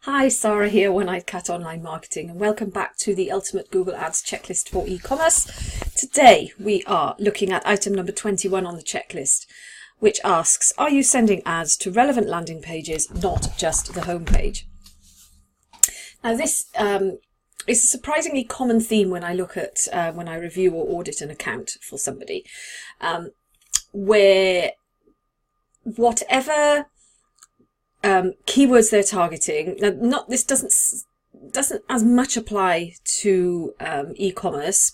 Hi, Sarah here, One-Eyed Cat Online Marketing, and welcome back to the Ultimate Google Ads Checklist for e-commerce. Today we are looking at item number 21 on the checklist, which asks, are you sending ads to relevant landing pages, not just the home page? Now this is a surprisingly common theme when I look at, when I review or audit an account for somebody, where whatever keywords they're targeting. Now, this doesn't as much apply to e-commerce,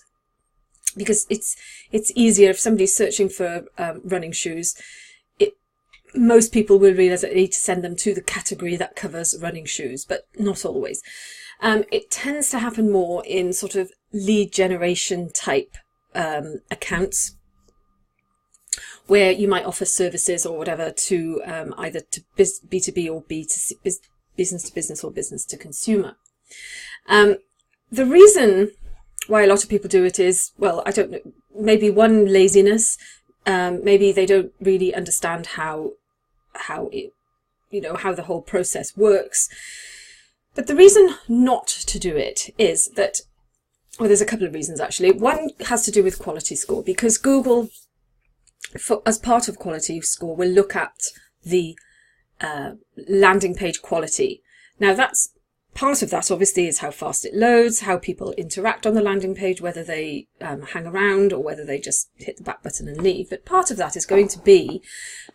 because it's easier if somebody's searching for running shoes. Most people will realise that they need to send them to the category that covers running shoes, but not always. It tends to happen more in sort of lead generation type accounts, where you might offer services or whatever to either to B2B or B2C, business to business or business to consumer. The reason why a lot of people do it is, well, I don't know, maybe one, laziness, maybe they don't really understand how it, how the whole process works. But the reason not to do it is that, well, there's a couple of reasons actually. One has to do with quality score, because Google, as part of quality score, will look at the landing page quality. Now, that's part of that, obviously, is how fast it loads, how people interact on the landing page, whether they hang around or whether they just hit the back button and leave. But part of that is going to be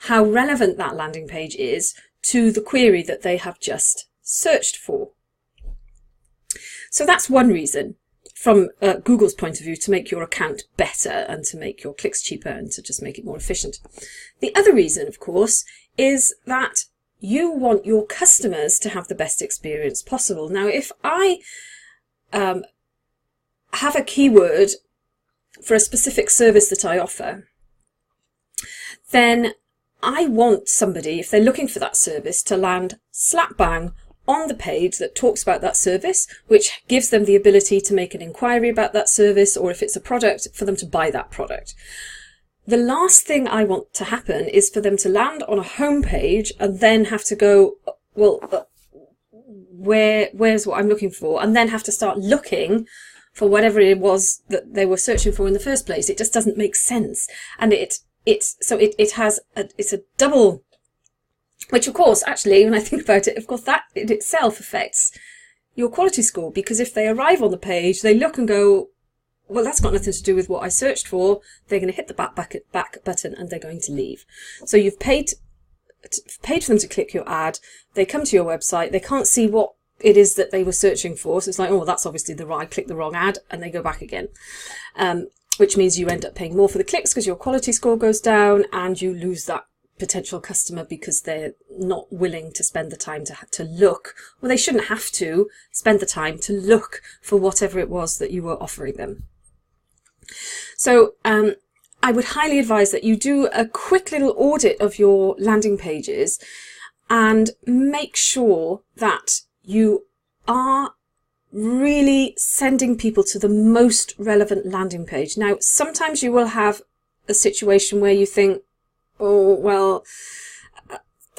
how relevant that landing page is to the query that they have just searched for. So that's one reason, from Google's point of view, to make your account better and to make your clicks cheaper and to just make it more efficient. The other reason, of course, is that you want your customers to have the best experience possible. Now, if I have a keyword for a specific service that I offer, then I want somebody, if they're looking for that service, to land slap bang on the page that talks about that service, which gives them the ability to make an inquiry about that service, or if it's a product, for them to buy that product. The last thing I want to happen is for them to land on a home page and then have to go, well, where's what I'm looking for? And then have to start looking for whatever it was that they were searching for in the first place. It just doesn't make sense. And it's a double, which of course, actually, when I think about it, of course, that in itself affects your quality score, because if they arrive on the page, they look and go, well, that's got nothing to do with what I searched for. They're going to hit the back button and they're going to leave. So you've paid for them to click your ad. They come to your website. They can't see what it is that they were searching for. So it's like, oh, that's obviously I clicked the wrong ad, and they go back again. Which means you end up paying more for the clicks because your quality score goes down, and you lose that potential customer because they're not willing to spend the time to look, well, they shouldn't have to spend the time to look for whatever it was that you were offering them. So I would highly advise that you do a quick little audit of your landing pages and make sure that you are really sending people to the most relevant landing page. Now, sometimes you will have a situation where you think, oh, well,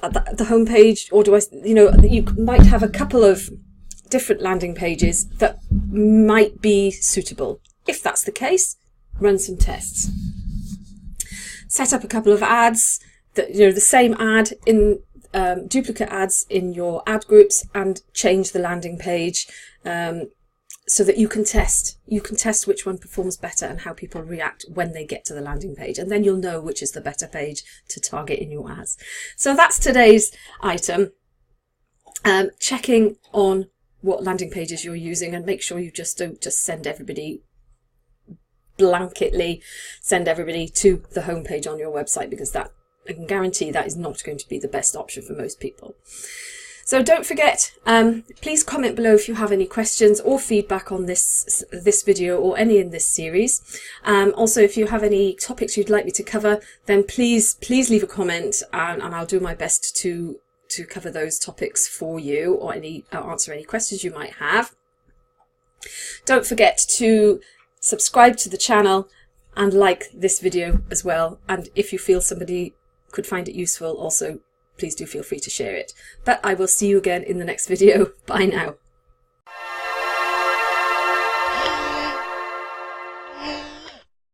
the home page, or you might have a couple of different landing pages that might be suitable. If that's the case, run some tests. Set up a couple of ads, the same ad in duplicate ads in your ad groups, and change the landing page so that you can test which one performs better and how people react when they get to the landing page, and then you'll know which is the better page to target in your ads. So that's today's item, checking on what landing pages you're using, and make sure you don't just send everybody blanketly, send everybody to the homepage on your website, because that, I can guarantee, that is not going to be the best option for most people. So don't forget, please comment below if you have any questions or feedback on this video or any in this series. Also, if you have any topics you'd like me to cover, then please leave a comment, and I'll do my best to cover those topics for you, or answer any questions you might have. Don't forget to subscribe to the channel and like this video as well. And if you feel somebody could find it useful, also please do feel free to share it. But I will see you again in the next video. Bye now.